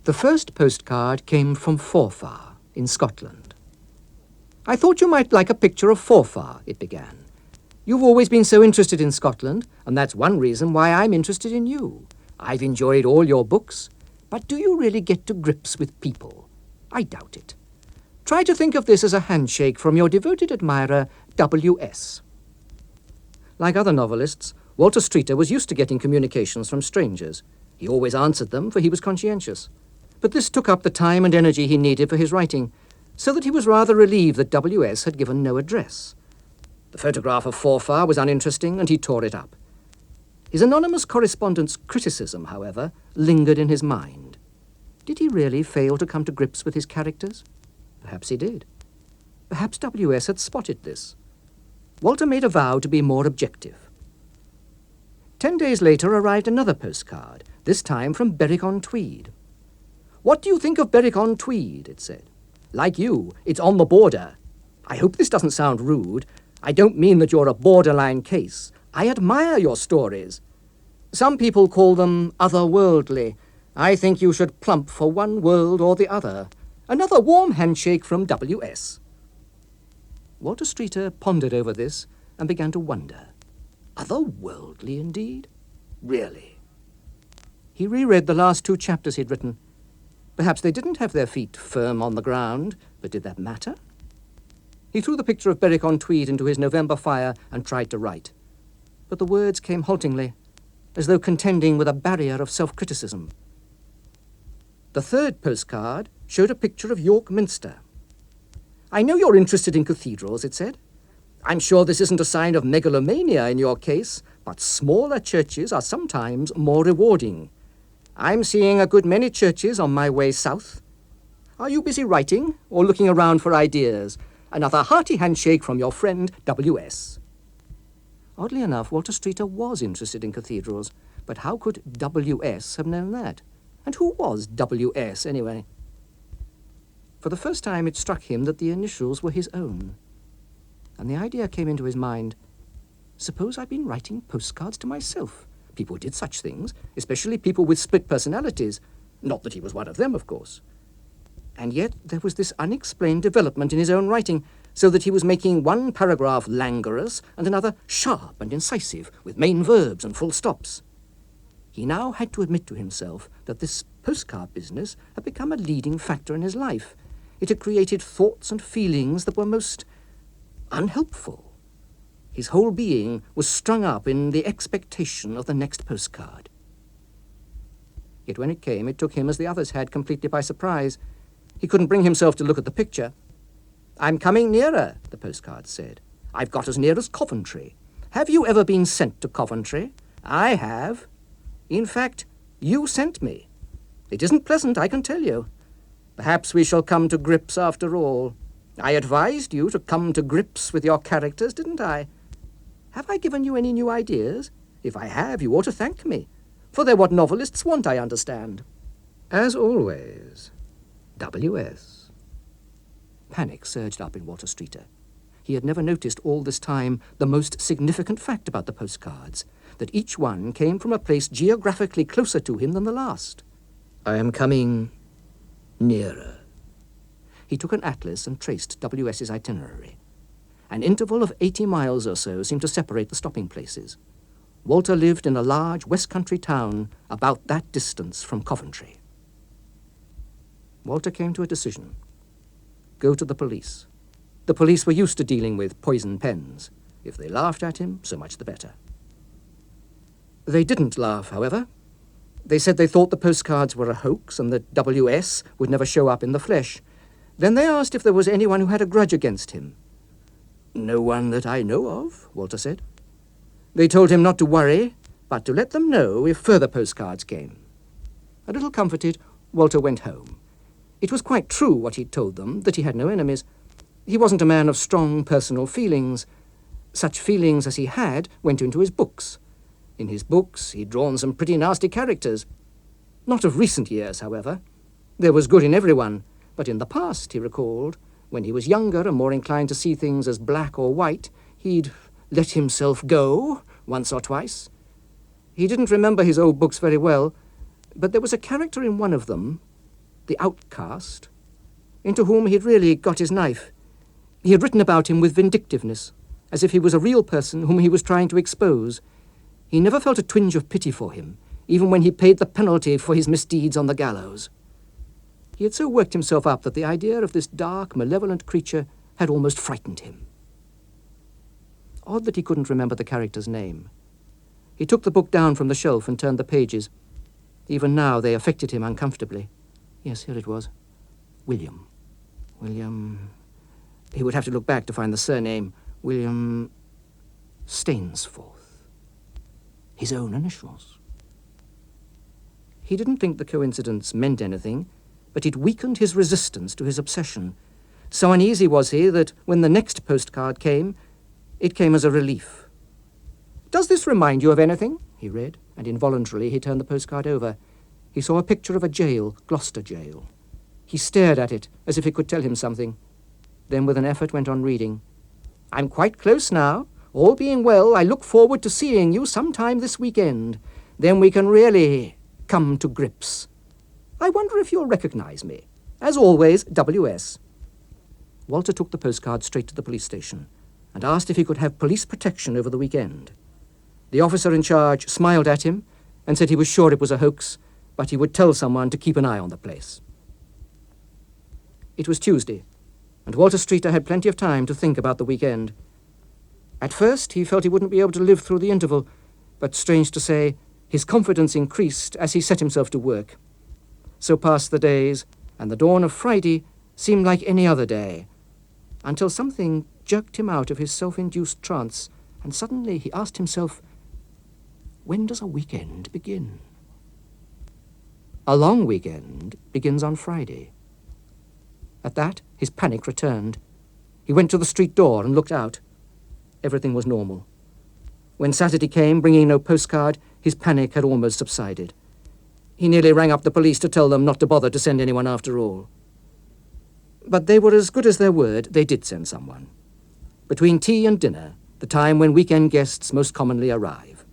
The first postcard came from Forfar in Scotland. "I thought you might like a picture of Forfar," it began. "You've always been so interested in Scotland, and that's one reason why I'm interested in you. I've enjoyed all your books, but do you really get to grips with people? I doubt it. Try to think of this as a handshake from your devoted admirer, W.S." Like other novelists, Walter Streeter was used to getting communications from strangers. He always answered them, for he was conscientious. But this took up the time and energy he needed for his writing, so that he was rather relieved that W.S. had given no address. The photograph of Forfar was uninteresting, and he tore it up. His anonymous correspondent's criticism, however, lingered in his mind. Did he really fail to come to grips with his characters? Perhaps he did. Perhaps W.S. had spotted this. Walter made a vow to be more objective. 10 days later arrived another postcard, this time from Berwick-on-Tweed. "What do you think of Berwick-on-Tweed?" it said. "Like you, it's on the border. I hope this doesn't sound rude. I don't mean that you're a borderline case. I admire your stories. Some people call them otherworldly. I think you should plump for one world or the other. Another warm handshake from W.S." Walter Streeter pondered over this and began to wonder. Otherworldly, indeed? Really? He reread the last 2 chapters he'd written. Perhaps they didn't have their feet firm on the ground, but did that matter? He threw the picture of Berwick-on-Tweed into his November fire and tried to write. But the words came haltingly, as though contending with a barrier of self-criticism. The third postcard showed a picture of York Minster. "I know you're interested in cathedrals," it said. "I'm sure this isn't a sign of megalomania in your case, but smaller churches are sometimes more rewarding. I'm seeing a good many churches on my way south. Are you busy writing or looking around for ideas? Another hearty handshake from your friend W.S." Oddly enough, Walter Streeter was interested in cathedrals, but how could W.S. have known that? And who was W.S. anyway? For the first time it struck him that the initials were his own. And the idea came into his mind, suppose I'd been writing postcards to myself. People did such things, especially people with split personalities. Not that he was one of them, of course. And yet there was this unexplained development in his own writing, so that he was making one paragraph languorous and another sharp and incisive, with main verbs and full stops. He now had to admit to himself that this postcard business had become a leading factor in his life. It had created thoughts and feelings that were most unhelpful. His whole being was strung up in the expectation of the next postcard. Yet when it came, it took him, as the others had, completely by surprise. He couldn't bring himself to look at the picture. "I'm coming nearer," the postcard said. "I've got as near as Coventry. Have you ever been sent to Coventry? I have. In fact, you sent me. It isn't pleasant, I can tell you. Perhaps we shall come to grips after all. I advised you to come to grips with your characters, didn't I? Have I given you any new ideas? If I have, you ought to thank me, for they're what novelists want, I understand." As always, W.S. Panic surged up in Walter Streeter. He had never noticed all this time the most significant fact about the postcards, that each one came from a place geographically closer to him than the last. "I am coming nearer." He took an atlas and traced W.S.'s itinerary. An interval of 80 miles or so seemed to separate the stopping places. Walter lived in a large West Country town about that distance from Coventry. Walter came to a decision. Go to the police. The police were used to dealing with poison pens. If they laughed at him, so much the better. They didn't laugh, however. They said they thought the postcards were a hoax and that W.S. would never show up in the flesh. Then they asked if there was anyone who had a grudge against him. "No one that I know of," Walter said. They told him not to worry, but to let them know if further postcards came. A little comforted, Walter went home. It was quite true what he'd told them, that he had no enemies. He wasn't a man of strong personal feelings. Such feelings as he had went into his books. In his books he'd drawn some pretty nasty characters. Not of recent years, however. There was good in everyone, but in the past, he recalled, when he was younger and more inclined to see things as black or white, he'd let himself go once or twice. He didn't remember his old books very well, but there was a character in one of them, the outcast, into whom he had really got his knife. He had written about him with vindictiveness, as if he was a real person whom he was trying to expose. He never felt a twinge of pity for him, even when he paid the penalty for his misdeeds on the gallows. He had so worked himself up that the idea of this dark, malevolent creature had almost frightened him. Odd that he couldn't remember the character's name. He took the book down from the shelf and turned the pages. Even now they affected him uncomfortably. Yes, here it was. William. He would have to look back to find the surname. William Stainsforth. His own initials. He didn't think the coincidence meant anything, but it weakened his resistance to his obsession. So uneasy was he that when the next postcard came, it came as a relief. "Does this remind you of anything?" he read, and involuntarily he turned the postcard over. He saw a picture of a jail, Gloucester jail. He stared at it as if it could tell him something, then with an effort went on reading. "I'm quite close now. All being well, I look forward to seeing you sometime this weekend. Then we can really come to grips. I wonder if you'll recognize me. As always, W.S." Walter took the postcard straight to the police station and asked if he could have police protection over the weekend. The officer in charge smiled at him and said he was sure it was a hoax, but he would tell someone to keep an eye on the place. It was Tuesday, and Walter Streeter had plenty of time to think about the weekend. At first, he felt he wouldn't be able to live through the interval, but strange to say, his confidence increased as he set himself to work. So passed the days, and the dawn of Friday seemed like any other day, until something jerked him out of his self-induced trance, and suddenly he asked himself, when does a weekend begin? A long weekend begins on Friday. At that, his panic returned. He went to the street door and looked out. Everything was normal. When Saturday came, bringing no postcard, his panic had almost subsided. He nearly rang up the police to tell them not to bother to send anyone after all. But they were as good as their word. They did send someone. Between tea and dinner, the time when weekend guests most commonly arrive.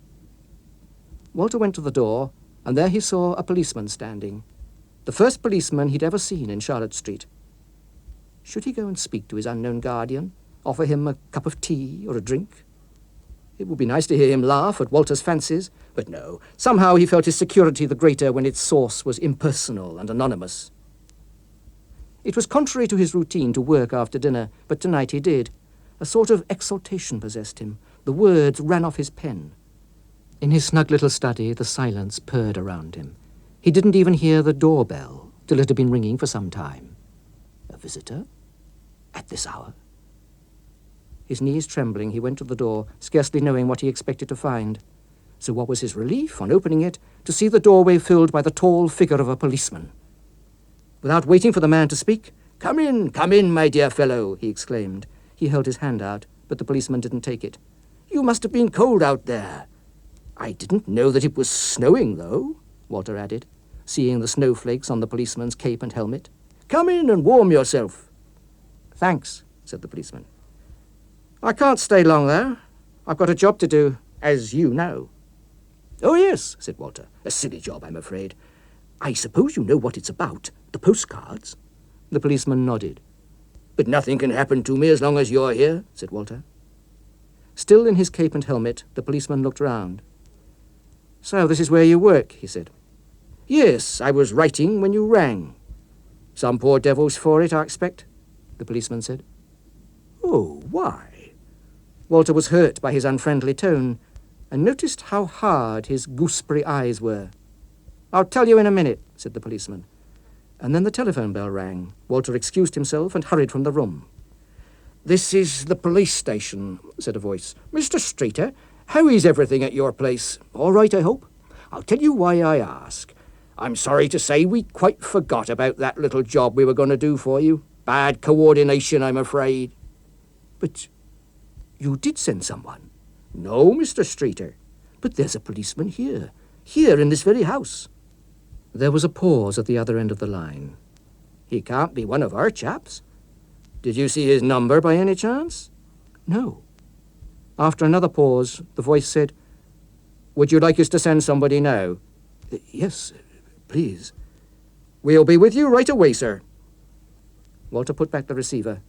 Walter went to the door, and there he saw a policeman standing. The first policeman he'd ever seen in Charlotte Street. Should he go and speak to his unknown guardian, offer him a cup of tea or a drink? It would be nice to hear him laugh at Walter's fancies, but no. Somehow he felt his security the greater when its source was impersonal and anonymous. It was contrary to his routine to work after dinner, but tonight he did. A sort of exaltation possessed him. The words ran off his pen. In his snug little study, the silence purred around him. He didn't even hear the doorbell till it had been ringing for some time. A visitor? At this hour? His knees trembling, he went to the door, scarcely knowing what he expected to find. So what was his relief, on opening it, to see the doorway filled by the tall figure of a policeman. Without waiting for the man to speak, come in, my dear fellow," he exclaimed. He held his hand out, but the policeman didn't take it. "You must have been cold out there. I didn't know that it was snowing, though," Walter added, seeing the snowflakes on the policeman's cape and helmet. "Come in and warm yourself." "Thanks," said the policeman. "I can't stay long there. I've got a job to do, as you know." "Oh, yes," said Walter. "A silly job, I'm afraid. I suppose you know what it's about, the postcards?" The policeman nodded. "But nothing can happen to me as long as you're here," said Walter. Still in his cape and helmet, the policeman looked round. "So this is where you work," he said. "Yes, I was writing when you rang." "Some poor devils for it, I expect," the policeman said. "Oh, why?" Walter was hurt by his unfriendly tone, and noticed how hard his gooseberry eyes were. "I'll tell you in a minute," said the policeman. And then the telephone bell rang. Walter excused himself and hurried from the room. "This is the police station," said a voice. "Mr. Streeter, how is everything at your place? All right, I hope? I'll tell you why I ask. I'm sorry to say we quite forgot about that little job we were going to do for you. Bad coordination, I'm afraid." "But you did send someone?" "No, Mr. Streeter. But there's a policeman here in this very house." There was a pause at the other end of the line. "He can't be one of our chaps. Did you see his number by any chance?" "No." After another pause, the voice said, "Would you like us to send somebody now?" "Yes, please." We'll be with you right away, sir. Walter put back the receiver.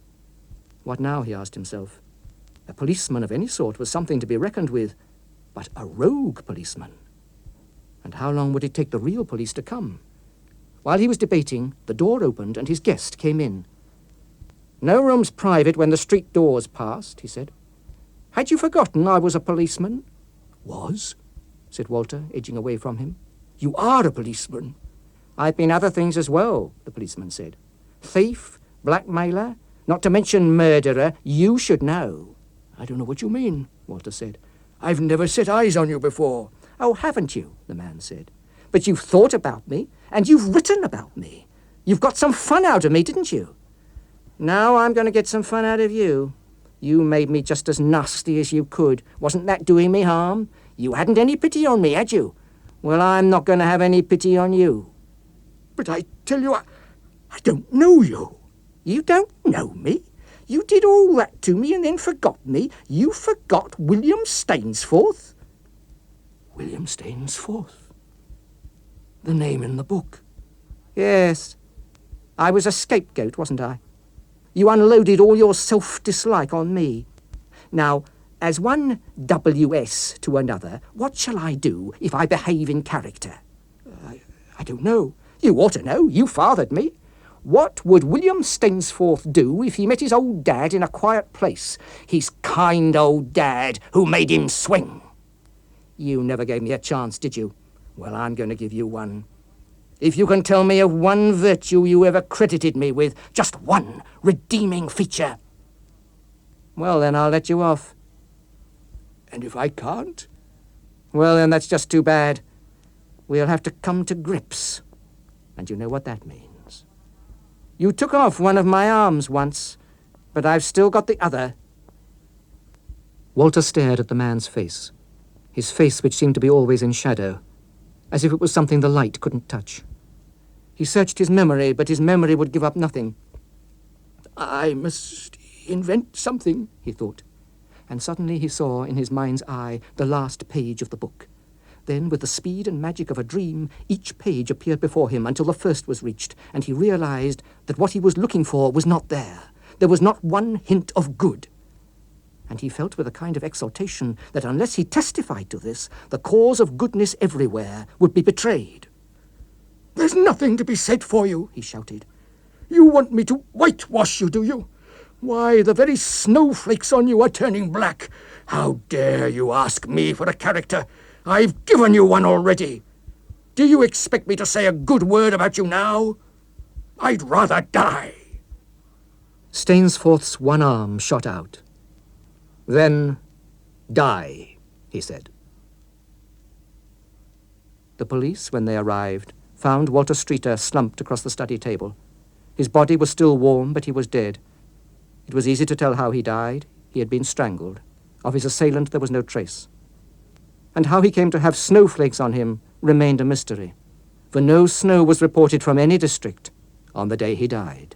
What now, he asked himself. A policeman of any sort was something to be reckoned with, but a rogue policeman. And how long would it take the real police to come? While he was debating, the door opened and his guest came in. No room's private when the street door's passed, he said. Had you forgotten I was a policeman? Was? Said Walter, edging away from him. You are a policeman. I've been other things as well, the policeman said. Thief, blackmailer, not to mention murderer, you should know. I don't know what you mean, Walter said. I've never set eyes on you before. Oh, haven't you? The man said. But you've thought about me, and you've written about me. You've got some fun out of me, didn't you? Now I'm going to get some fun out of you. You made me just as nasty as you could. Wasn't that doing me harm? You hadn't any pity on me, had you? Well, I'm not going to have any pity on you. But I tell you, I don't know you. You don't know me? You did all that to me and then forgot me. You forgot William Stainsforth? William Stainsforth? The name in the book. Yes. I was a scapegoat, wasn't I? You unloaded all your self-dislike on me. Now, as one WS to another, what shall I do if I behave in character? I don't know. You ought to know. You fathered me. What would William Stainsforth do if he met his old dad in a quiet place? His kind old dad who made him swing. You never gave me a chance, did you? Well, I'm going to give you one. If you can tell me of one virtue you ever credited me with, just one redeeming feature. Well, then I'll let you off. And if I can't? Well, then that's just too bad. We'll have to come to grips. And you know what that means. You took off one of my arms once, but I've still got the other. Walter stared at the man's face, his face which seemed to be always in shadow, as if it was something the light couldn't touch. He searched his memory, but his memory would give up nothing. I must invent something, he thought. And suddenly he saw in his mind's eye the last page of the book. Then, with the speed and magic of a dream, each page appeared before him until the first was reached, and he realized that what he was looking for was not there. There was not one hint of good. And he felt with a kind of exultation that unless he testified to this, the cause of goodness everywhere would be betrayed. There's nothing to be said for you, he shouted. You want me to whitewash you, do you? Why, the very snowflakes on you are turning black. How dare you ask me for a character? I've given you one already. Do you expect me to say a good word about you now? I'd rather die. Stainsforth's one arm shot out. Then, die, he said. The police, when they arrived, found Walter Streeter slumped across the study table. His body was still warm, but he was dead. It was easy to tell how he died. He had been strangled. Of his assailant there was no trace. And how he came to have snowflakes on him remained a mystery, for no snow was reported from any district on the day he died.